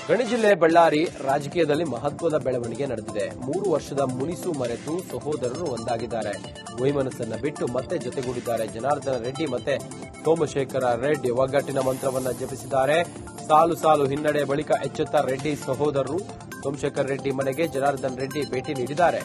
ಗಣಿ ಜಿಲ್ಲೆ ಬಳ್ಳಾರಿ ರಾಜಕೀಯದಲ್ಲಿ ಮಹತ್ವದ ಬೆಳವಣಿಗೆ ನಡೆದಿದೆ. 3 ವರ್ಷದ ಮುನಿಸು ಮರೆತು ಸಹೋದರರು ಒಂದಾಗಿದ್ದಾರೆ. ವೈಮನಸ್ಸನ್ನ ಬಿಟ್ಟು ಮತ್ತೆ ಜೊತೆಗೂಡಿದ್ದಾರೆ. ಜನಾರ್ದನ ರೆಡ್ಡಿ ಮತ್ತೆ ಸೋಮಶೇಖರ ರೆಡ್ಡಿ ಒಗ್ಗಟ್ಟಿನ ಮಂತ್ರವನ್ನ ಜಪಿಸಿದ್ದಾರೆ. ಸಾಲು ಸಾಲು ಹಿನ್ನಡೆ ಬಳಿಕ ಎಚ್ಚೆತ್ತ ರೆಡ್ಡಿ ಸಹೋದರರು ಸೋಮಶೇಖರ ರೆಡ್ಡಿ ಮನೆಗೆ ಜನಾರ್ದನ ರೆಡ್ಡಿ ಭೇಟಿ ನೀಡಿದ್ದಾರೆ.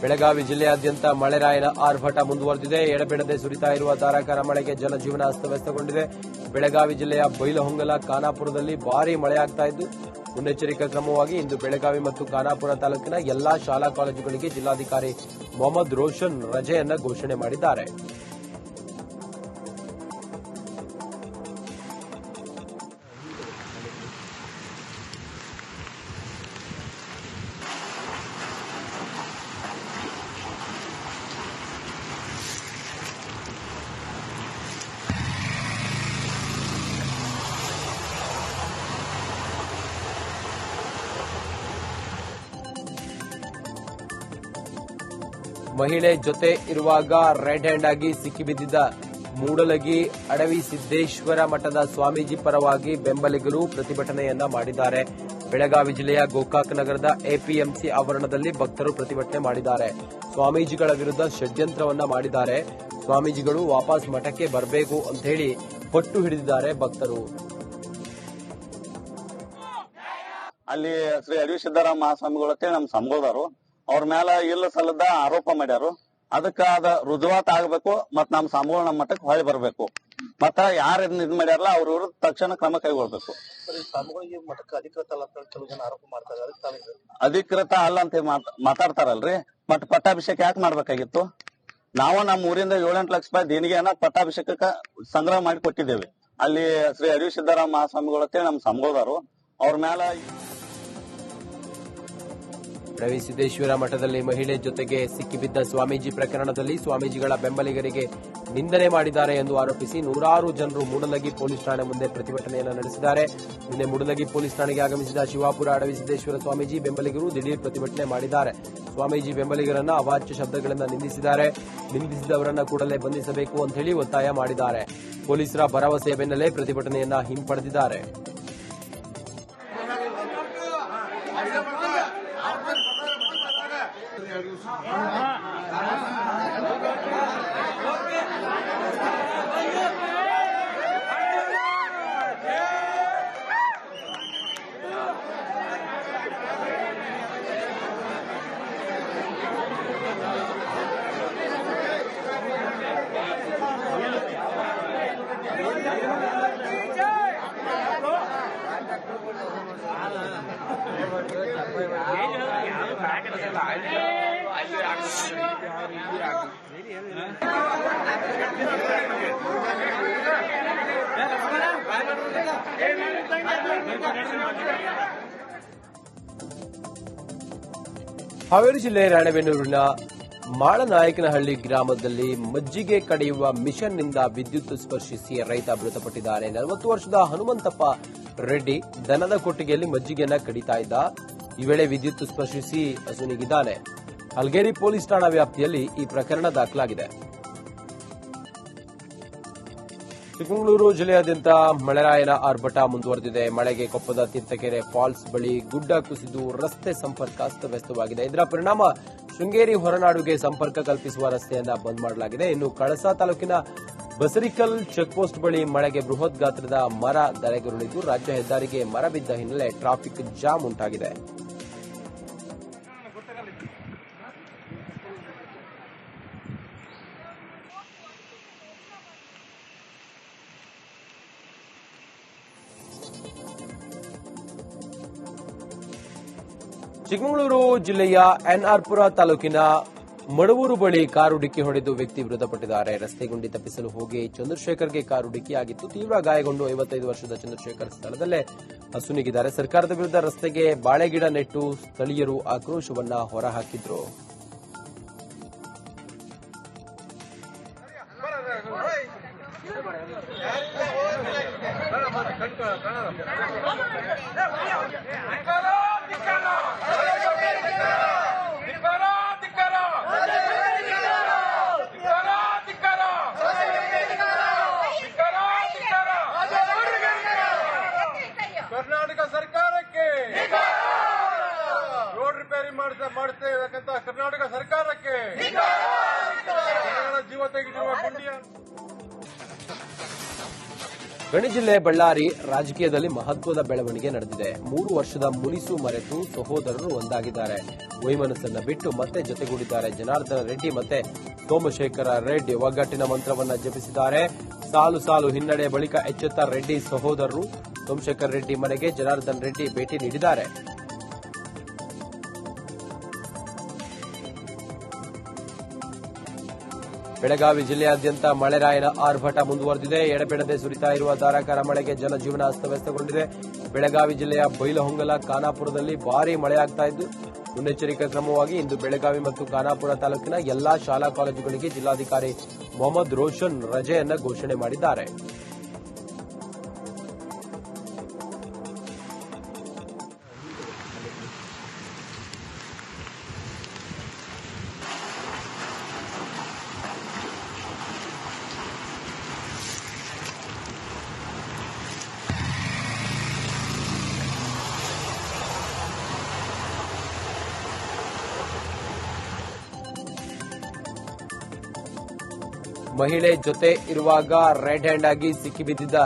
ಬೆಳಗಾವಿ ಜಿಲ್ಲೆಯಾದ್ಯಂತ ಮಳೆರಾಯನ ಆರ್ಭಟ ಮುಂದುವರೆದಿದೆ. ಎಡಬಿಡದೆ ಸುರಿತಾ ಇರುವ ಧಾರಾಕಾರ ಮಳೆಗೆ ಜನಜೀವನ ಅಸ್ತವ್ಯಸ್ತಗೊಂಡಿದೆ. ಬೆಳಗಾವಿ ಜಿಲ್ಲೆಯ ಬೈಲಹೊಂಗಲ, ಖಾನಾಪುರದಲ್ಲಿ ಭಾರೀ ಮಳೆಯಾಗ್ತಾ ಇದ್ದು, ಮುನ್ನೆಚ್ಚರಿಕಾ ಕ್ರಮವಾಗಿ ಇಂದು ಬೆಳಗಾವಿ ಮತ್ತು ಖಾನಾಪುರ ತಾಲೂಕಿನ ಎಲ್ಲಾ ಶಾಲಾ ಕಾಲೇಜುಗಳಿಗೆ ಜಿಲ್ಲಾಧಿಕಾರಿ ಮೊಹಮ್ಮದ್ ರೋಷನ್ ರಜೆಯನ್ನ ಘೋಷಣೆ ಮಾಡಿದ್ದಾರೆ. ಮಹಿಳೆ ಜೊತೆ ಇರುವಾಗ ರೆಡ್ ಹ್ಯಾಂಡ್ ಆಗಿ ಸಿಕ್ಕಿಬಿದ್ದಿದ್ದ ಮೂಡಲಗಿ ಅಡವಿ ಸಿದ್ದೇಶ್ವರ ಮಠದ ಸ್ವಾಮೀಜಿ ಪರವಾಗಿ ಬೆಂಬಲಿಗರು ಪ್ರತಿಭಟನೆಯನ್ನ ಮಾಡಿದ್ದಾರೆ. ಬೆಳಗಾವಿ ಜಿಲ್ಲೆಯ ಗೋಕಾಕ್ ನಗರದ ಎಪಿಎಂಸಿ ಆವರಣದಲ್ಲಿ ಭಕ್ತರು ಪ್ರತಿಭಟನೆ ಮಾಡಿದ್ದಾರೆ. ಸ್ವಾಮೀಜಿಗಳ ವಿರುದ್ಧ ಷಡ್ಯಂತ್ರವನ್ನ ಮಾಡಿದ್ದಾರೆ. ಸ್ವಾಮೀಜಿಗಳು ವಾಪಸ್ ಮಠಕ್ಕೆ ಬರಬೇಕು ಅಂತ ಹೇಳಿ ಪಟ್ಟು ಹಿಡಿದಿದ್ದಾರೆ ಭಕ್ತರು. ಅಲ್ಲಿ ಶ್ರೀ ಅಡವಿ ಸಿದ್ದರಾಮ ಮಹಾಸ್ವಾಮಿಗಳು ನಮ್ಮ ಸಂಬೋಧರು ಅವ್ರ ಮೇಲೆ ಇಲ್ಲ ಸಲ್ಲದ ಆರೋಪ ಮಾಡ್ಯಾರು. ಅದಕ್ಕಾದ ರುಜುವಾತ್ ಆಗಬೇಕು ಮತ್ ನಮ್ಮ ಸ್ವಾಮಿಗಳು ನಮ್ಮ ಮಠಕ್ಕೆ ಹೊಳಿ ಬರ್ಬೇಕು. ಮತ್ತ ಯಾರು ಇದ್ ಮಾಡ್ಯಾರಲ್ಲ ಅವ್ರ ವಿರುದ್ಧ ತಕ್ಷಣ ಕ್ರಮ ಕೈಗೊಳ್ಬೇಕು. ಅಧಿಕೃತ ಅಲ್ಲ ಅಂತ ಮಾತಾಡ್ತಾರಲ್ರಿ, ಮತ್ ಪಟ್ಟಾಭಿಷೇಕ ಯಾಕೆ ಮಾಡ್ಬೇಕಾಗಿತ್ತು? ನಾವು ನಮ್ಮ ಊರಿಂದ 7-8 ಲಕ್ಷ ರೂಪಾಯಿ ದೇಣಿಗೆಯನ್ನ ಪಟ್ಟಾಭಿಷೇಕಕ್ಕ ಸಂಗ್ರಹ ಮಾಡಿ ಕೊಟ್ಟಿದ್ದೇವೆ. ಅಲ್ಲಿ ಶ್ರೀ ಅಡವಿ ಸಿದ್ದರಾಮ ಮಹಾಸ್ವಾಮಿಗಳು ನಮ್ಮ ಸಂಬೋಧರು ಅವ್ರ ಮೇಲೆ ಅಡವಿ ಸಿದ್ದೇಶ್ವರ ಮಠದಲ್ಲಿ ಮಹಿಳೆ ಜೊತೆಗೆ ಸಿಕ್ಕಿಬಿದ್ದ ಸ್ವಾಮೀಜಿ ಪ್ರಕರಣದಲ್ಲಿ ಸ್ವಾಮೀಜಿಗಳ ಬೆಂಬಲಿಗರಿಗೆ ನಿಂದನೆ ಮಾಡಿದ್ದಾರೆ ಎಂದು ಆರೋಪಿಸಿ ನೂರಾರು ಜನರು ಮೂಡಲಗಿ ಪೊಲೀಸ್ ಠಾಣೆ ಮುಂದೆ ಪ್ರತಿಭಟನೆಯನ್ನು ನಡೆಸಿದ್ದಾರೆ. ನಿನ್ನೆ ಮೂಡಲಗಿ ಪೊಲೀಸ್ ಠಾಣೆಗೆ ಆಗಮಿಸಿದ ಶಿವಾಪುರ ಅಡವಿ ಸಿದ್ದೇಶ್ವರ ಸ್ವಾಮೀಜಿ ಬೆಂಬಲಿಗರು ದಿಢೀರ್ ಪ್ರತಿಭಟನೆ ಮಾಡಿದ್ದಾರೆ. ಸ್ವಾಮೀಜಿ ಬೆಂಬಲಿಗರನ್ನ ಅವಾಚ್ಯ ಶಬ್ದಗಳಿಂದ ನಿಂದಿಸಿದ್ದಾರೆ. ನಿಂದಿಸಿದವರನ್ನ ಕೂಡಲೇ ಬಂಧಿಸಬೇಕು ಅಂತ ಹೇಳಿ ಒತ್ತಾಯ ಮಾಡಿದ್ದಾರೆ. ಪೊಲೀಸರ ಭರವಸೆಯ ಬೆನ್ನಲ್ಲೇ ಪ್ರತಿಭಟನೆಯನ್ನ ಹಿಂಪಡೆದಿದ್ದಾರೆ. ಹಾವೇರಿ ಜಿಲ್ಲೆ ರಾಣೆಬೆನ್ನೂರಿನ ಮಾಳನಾಯಕನಹಳ್ಳಿ ಗ್ರಾಮದಲ್ಲಿ ಮಜ್ಜಿಗೆ ಕಡೆಯುವ ಮಿಷನ್ನಿಂದ ವಿದ್ಯುತ್ ಸ್ಪರ್ಶಿಸಿ ರೈತ ಮೃತಪಟ್ಟಿದ್ದಾನೆ. 40 ವರ್ಷದ ಹನುಮಂತಪ್ಪ ರೆಡ್ಡಿ ದನದ ಕೊಟ್ಟಿಗೆಯಲ್ಲಿ ಮಜ್ಜಿಗೆಯನ್ನ ಕಡಿತಾ ಇದ್ದ. ಈ ವೇಳೆ ವಿದ್ಯುತ್ ಸ್ಪರ್ಶಿಸಿ ಅಸುನೀಗಿದ್ದಾನೆ. ಹಲಗೇರಿ ಪೊಲೀಸ್ ಠಾಣಾ ವ್ಯಾಪ್ತಿಯಲ್ಲಿ ಈ ಪ್ರಕರಣ ದಾಖಲಾಗಿದೆ. ಚಿಕ್ಕಮಗಳೂರು ಜಿಲ್ಲೆಯಾದ್ಯಂತ ಮಳೆರಾಯನ ಆರ್ಭಟ ಮುಂದುವರೆದಿದೆ. ಮಳೆಗೆ ಕೊಪ್ಪದ ತೀರ್ಥಕೆರೆ ಫಾಲ್ಸ್ ಬಳಿ ಗುಡ್ಡ ಕುಸಿದು ರಸ್ತೆ ಸಂಪರ್ಕ ಅಸ್ತವ್ಯಸ್ತವಾಗಿದೆ. ಇದರ ಪರಿಣಾಮ ಶೃಂಗೇರಿ ಹೊರನಾಡುಗೆ ಸಂಪರ್ಕ ಕಲ್ಪಿಸುವ ರಸ್ತೆಯನ್ನ ಬಂದ್ ಮಾಡಲಾಗಿದೆ. ಇನ್ನು ಕಳಸಾ ತಾಲೂಕಿನ ಬಸರಿಕಲ್ ಚೆಕ್ಪೋಸ್ಟ್ ಬಳಿ ಮಳೆಗೆ ಬೃಹತ್ ಗಾತ್ರದ ಮರ ಧರೆಗುರುಳಿದ್ದು ರಾಜ್ಯ ಹೆದ್ದಾರಿಗೆ ಮರ ಬಿದ್ದ ಹಿನ್ನೆಲೆ ಟ್ರಾಫಿಕ್ ಜಾಮ್ ಉಂಟಾಗಿದೆ. ಚಿಕ್ಕಮಗಳೂರು ಜಿಲ್ಲೆಯ ಎನ್ಆರ್ಪುರ ತಾಲೂಕಿನ ಮಡವೂರು ಬಳಿ ಕಾರು ಡಿಕ್ಕಿ ಹೊಡೆದು ವ್ಯಕ್ತಿ ಮೃತಪಟ್ಟಿದ್ದಾರೆ. ರಸ್ತೆ ಗುಂಡಿ ತಪ್ಪಿಸಲು ಹೋಗಿ ಚಂದ್ರಶೇಖರ್ಗೆ ಕಾರು ಡಿಕ್ಕಿಯಾಗಿತ್ತು. ತೀವ್ರ ಗಾಯಗೊಂಡು 55 ವರ್ಷದ ಚಂದ್ರಶೇಖರ್ ಸ್ಥಳದಲ್ಲೇ ಅಸುನೀಗಿದ್ದಾರೆ. ಸರ್ಕಾರದ ವಿರುದ್ಧ ರಸ್ತೆಗೆ ಬಾಳೆಗಿಡ ನೆಟ್ಟು ಸ್ಥಳೀಯರು ಆಕ್ರೋಶವನ್ನ ಹೊರಹಾಕಿದ್ರು. ಗಣಿ ಜಿಲ್ಲೆ ಬಳ್ಳಾರಿ ರಾಜಕೀಯದಲ್ಲಿ ಮಹತ್ವದ ಬೆಳವಣಿಗೆ ನಡೆದಿದೆ. 3 ವರ್ಷದ ಮುನಿಸು ಮರೆತು ಸಹೋದರರು ಒಂದಾಗಿದ್ದಾರೆ. ವೈಮನಸ್ಸನ್ನ ಬಿಟ್ಟು ಮತ್ತೆ ಜೊತೆಗೂಡಿದ್ದಾರೆ. ಜನಾರ್ದನ ರೆಡ್ಡಿ ಮತ್ತೆ ಸೋಮಶೇಖರ ರೆಡ್ಡಿ ಒಗ್ಗಟ್ಟಿನ ಮಂತ್ರವನ್ನ ಜಪಿಸಿದ್ದಾರೆ. ಸಾಲು ಸಾಲು ಹಿನ್ನಡೆ ಬಳಿಕ ಎಚ್ಚೆತ್ತ ರೆಡ್ಡಿ ಸಹೋದರರು ಸೋಮಶೇಖರ ರೆಡ್ಡಿ ಮನೆಗೆ ಜನಾರ್ದನ್ ರೆಡ್ಡಿ ಭೇಟಿ ನೀಡಿದ್ದಾರೆ. ಬೆಳಗಾವಿ ಜಿಲ್ಲೆಯಾದ್ಯಂತ ಮಳೆರಾಯನ ಆರ್ಭಟ ಮುಂದುವರೆದಿದೆ. ಎಡಬಿಡದೆ ಸುರಿತಾ ಇರುವ ಧಾರಾಕಾರ ಮಳೆಗೆ ಜನಜೀವನ ಅಸ್ತವ್ಯಸ್ತಗೊಂಡಿದೆ. ಬೆಳಗಾವಿ ಜಿಲ್ಲೆಯ ಬೈಲಹೊಂಗಲ, ಖಾನಾಪುರದಲ್ಲಿ ಭಾರೀ ಮಳೆಯಾಗ್ತಾ ಇದ್ದು, ಮುನ್ನೆಚ್ಚರಿಕಾ ಕ್ರಮವಾಗಿ ಇಂದು ಬೆಳಗಾವಿ ಮತ್ತು ಖಾನಾಪುರ ತಾಲೂಕಿನ ಎಲ್ಲಾ ಶಾಲಾ ಕಾಲೇಜುಗಳಿಗೆ ಜಿಲ್ಲಾಧಿಕಾರಿ ಮೊಹಮ್ಮದ್ ರೋಷನ್ ರಜೆಯನ್ನ ಘೋಷಣೆ ಮಾಡಿದ್ದಾರೆ. ಮಹಿಳೆ ಜೊತೆ ಇರುವಾಗ ರೆಡ್ ಹ್ಯಾಂಡ್ ಆಗಿ ಸಿಕ್ಕಿಬಿದ್ದಿದ್ದ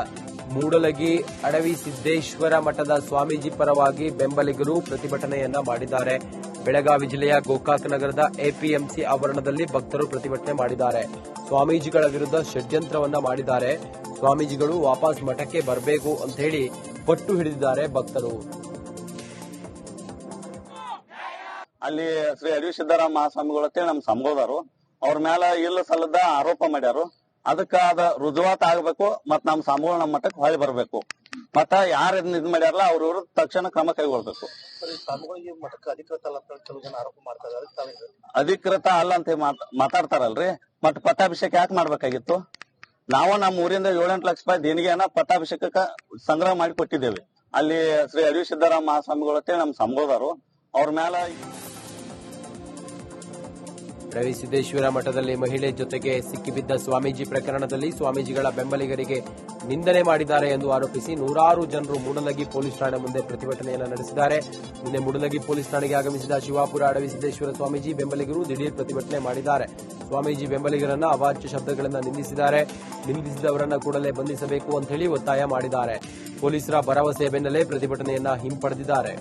ಮೂಡಲಗಿ ಅಡವಿ ಸಿದ್ದೇಶ್ವರ ಮಠದ ಸ್ವಾಮೀಜಿ ಪರವಾಗಿ ಬೆಂಬಲಿಗರು ಪ್ರತಿಭಟನೆಯನ್ನ ಮಾಡಿದ್ದಾರೆ. ಬೆಳಗಾವಿ ಜಿಲ್ಲೆಯ ಗೋಕಾಕ್ ನಗರದ ಎಪಿಎಂಸಿ ಆವರಣದಲ್ಲಿ ಭಕ್ತರು ಪ್ರತಿಭಟನೆ ಮಾಡಿದ್ದಾರೆ. ಸ್ವಾಮೀಜಿಗಳ ವಿರುದ್ಧ ಷಡ್ಯಂತ್ರವನ್ನ ಮಾಡಿದ್ದಾರೆ. ಸ್ವಾಮೀಜಿಗಳು ವಾಪಸ್ ಮಠಕ್ಕೆ ಬರಬೇಕು ಅಂತ ಹೇಳಿ ಪಟ್ಟು ಹಿಡಿದಿದ್ದಾರೆ ಭಕ್ತರು. ಅಲ್ಲಿ ಶ್ರೀ ಅಡವಿ ಸಿದ್ದರಾಮ ಮಹಾಸ್ವಾಮಿಗಳಂತೇಳಿ ನಮ್ಮ ಸಂಬೋಧರು ಅವ್ರ ಮೇಲೆ ಇಲ್ಲ ಸಲ್ಲದ ಆರೋಪ ಮಾಡ್ಯಾರು. ಅದಕ್ಕಾದ ರುಜುವಾತ್ ಆಗಬೇಕು ಮತ್ ನಮ್ಮ ಸ್ವಾಮಿಗಳು ನಮ್ಮ ಮಠಕ್ಕೆ ಹೊಳಿ ಬರಬೇಕು. ಮತ್ತ ಯಾರು ಇದ್ ಮಾಡ್ಯಾರಲ್ಲ ಅವ್ರ ವಿರುದ್ಧ ತಕ್ಷಣ ಕ್ರಮ ಕೈಗೊಳ್ಬೇಕು. ಅಧಿಕೃತ ಅಲ್ಲ ಅಂತ ಮಾತಾಡ್ತಾರಲ್ರಿ, ಮತ್ ಪಟ್ಟಾಭಿಷೇಕ ಯಾಕೆ ಮಾಡ್ಬೇಕಾಗಿತ್ತು? ನಾವು ನಮ್ಮ ಊರಿಂದ 7-8 ಲಕ್ಷ ರೂಪಾಯಿ ದೇಣಿಗೆಯನ್ನ ಪಟ್ಟಾಭಿಷೇಕಕ್ಕ ಸಂಗ್ರಹ ಮಾಡಿ ಕೊಟ್ಟಿದ್ದೇವೆ. ಅಲ್ಲಿ ಶ್ರೀ ಅಡವಿ ಸಿದ್ದರಾಮ ಮಹಾಸ್ವಾಮಿಗಳಂತೇಳಿ ನಮ್ಮ ಸಂಬೋಧರು ಅವ್ರ ಮೇಲೆ ಅಡವಿ ಸಿದ್ದೇಶ್ವರ ಮಠದಲ್ಲಿ ಮಹಿಳೆ ಜೊತೆಗೆ ಸಿಕ್ಕಿಬಿದ್ದ ಸ್ವಾಮೀಜಿ ಪ್ರಕರಣದಲ್ಲಿ ಸ್ವಾಮೀಜಿಗಳ ಬೆಂಬಲಿಗರಿಗೆ ನಿಂದನೆ ಮಾಡಿದ್ದಾರೆ ಎಂದು ಆರೋಪಿಸಿ ನೂರಾರು ಜನರು ಮೂಡಲಗಿ ಪೊಲೀಸ್ ಠಾಣೆ ಮುಂದೆ ಪ್ರತಿಭಟನೆಯನ್ನು ನಡೆಸಿದ್ದಾರೆ. ನಿನ್ನೆ ಮೂಡಲಗಿ ಪೊಲೀಸ್ ಠಾಣೆಗೆ ಆಗಮಿಸಿದ ಶಿವಾಪುರ ಅಡವಿ ಸಿದ್ದೇಶ್ವರ ಸ್ವಾಮೀಜಿ ಬೆಂಬಲಿಗರು ದಿಢೀರ್ ಪ್ರತಿಭಟನೆ ಮಾಡಿದ್ದಾರೆ. ಸ್ವಾಮೀಜಿ ಬೆಂಬಲಿಗರನ್ನ ಅವಾಚ್ಯ ಶಬ್ದಗಳನ್ನು ನಿಂದಿಸಿದ್ದಾರೆ. ನಿಂದಿಸಿದವರನ್ನ ಕೂಡಲೇ ಬಂಧಿಸಬೇಕು ಅಂತ ಹೇಳಿ ಒತ್ತಾಯ ಮಾಡಿದ್ದಾರೆ. ಪೊಲೀಸರ ಭರವಸೆ ಬೆನ್ನಲ್ಲೇ ಪ್ರತಿಭಟನೆಯನ್ನ ಹಿಂಪಡೆದಿದ್ದಾರೆ.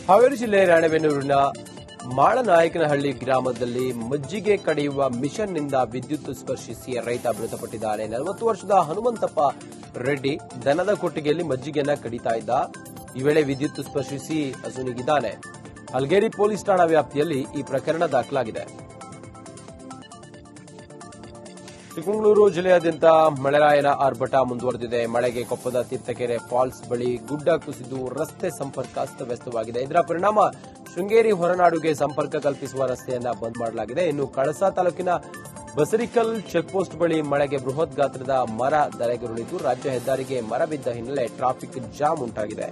ಹಾವೇರಿ ಜಿಲ್ಲೆ ರಾಣೆಬೆನ್ನೂರಿನ ಮಾಳನಾಯಕನಹಳ್ಳಿ ಗ್ರಾಮದಲ್ಲಿ ಮಜ್ಜಿಗೆ ಕಡಿಯುವ ಮಿಷನ್ನಿಂದ ವಿದ್ಯುತ್ ಸ್ಪರ್ಶಿಸಿ ರೈತ ಮೃತಪಟ್ಟಿದ್ದಾನೆ. 40 ವರ್ಷದ ಹನುಮಂತಪ್ಪ ರೆಡ್ಡಿ ದನದ ಕೊಟ್ಟಿಗೆಯಲ್ಲಿ ಮಜ್ಜಿಗೆಯನ್ನ ಕಡಿತಾ ಇದ್ದ. ಈ ವೇಳೆ ವಿದ್ಯುತ್ ಸ್ಪರ್ಶಿಸಿ ಅಸುನೀಗಿದ್ದಾನೆ. ಹಲಗೇರಿ ಪೊಲೀಸ್ ಠಾಣಾ ವ್ಯಾಪ್ತಿಯಲ್ಲಿ ಈ ಪ್ರಕರಣ ದಾಖಲಾಗಿದೆ. ಚಿಕ್ಕಮಗಳೂರು ಜಿಲ್ಲೆಯಾದ್ಯಂತ ಮಳೆರಾಯನ ಆರ್ಭಟ ಮುಂದುವರೆದಿದೆ. ಮಳೆಗೆ ಕೊಪ್ಪದ ತೀರ್ಥಕೆರೆ ಫಾಲ್ಸ್ ಬಳಿ ಗುಡ್ಡ ಕುಸಿದು ರಸ್ತೆ ಸಂಪರ್ಕ ಅಸ್ತವ್ಯಸ್ತವಾಗಿದೆ. ಇದರ ಪರಿಣಾಮ ಶೃಂಗೇರಿ ಹೊರನಾಡುಗೆ ಸಂಪರ್ಕ ಕಲ್ಪಿಸುವ ರಸ್ತೆಯನ್ನ ಬಂದ್ ಮಾಡಲಾಗಿದೆ. ಇನ್ನು ಕಳಸಾ ತಾಲೂಕಿನ ಬಸರಿಕಲ್ ಚೆಕ್ಪೋಸ್ಟ್ ಬಳಿ ಮಳೆಗೆ ಬೃಹತ್ ಗಾತ್ರದ ಮರ ಧರೆಗುರುಳಿದ್ದು ರಾಜ್ಯ ಹೆದ್ದಾರಿಗೆ ಮರ ಬಿದ್ದ ಹಿನ್ನೆಲೆ ಟ್ರಾಫಿಕ್ ಜಾಮ್ ಉಂಟಾಗಿದೆ.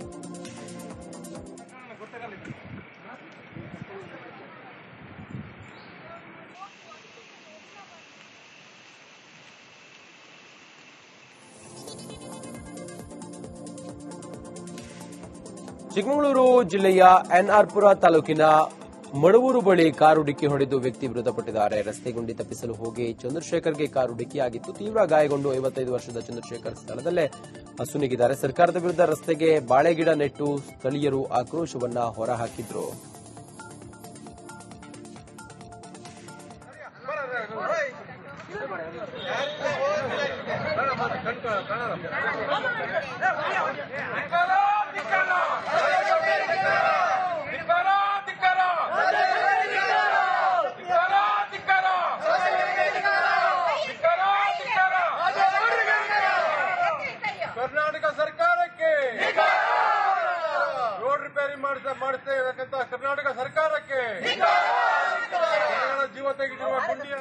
ಚಿಕ್ಕಮಗಳೂರು ಜಿಲ್ಲೆಯ ಎನ್ಆರ್ಪುರ ತಾಲೂಕಿನ ಮಡವೂರು ಬಳಿ ಕಾರು ಡಿಕ್ಕಿ ಹೊಡೆದು ವ್ಯಕ್ತಿ ಮೃತಪಟ್ಟಿದ್ದಾರೆ. ರಸ್ತೆ ಗುಂಡಿ ತಪ್ಪಿಸಲು ಹೋಗಿ ಚಂದ್ರಶೇಖರ್ಗೆ ಕಾರು ಡಿಕ್ಕಿಯಾಗಿತ್ತು. ತೀವ್ರ ಗಾಯಗೊಂಡು 55 ವರ್ಷದ ಚಂದ್ರಶೇಖರ್ ಸ್ಥಳದಲ್ಲೇ ಅಸುನೀಗಿದ್ದಾರೆ. ಸರ್ಕಾರದ ವಿರುದ್ಧ ರಸ್ತೆಗೆ ಬಾಳೆಗಿಡ ನೆಟ್ಟು ಸ್ಥಳೀಯರು ಆಕ್ರೋಶವನ್ನ ಹೊರಹಾಕಿದ್ರು. ಗುಂಡಿ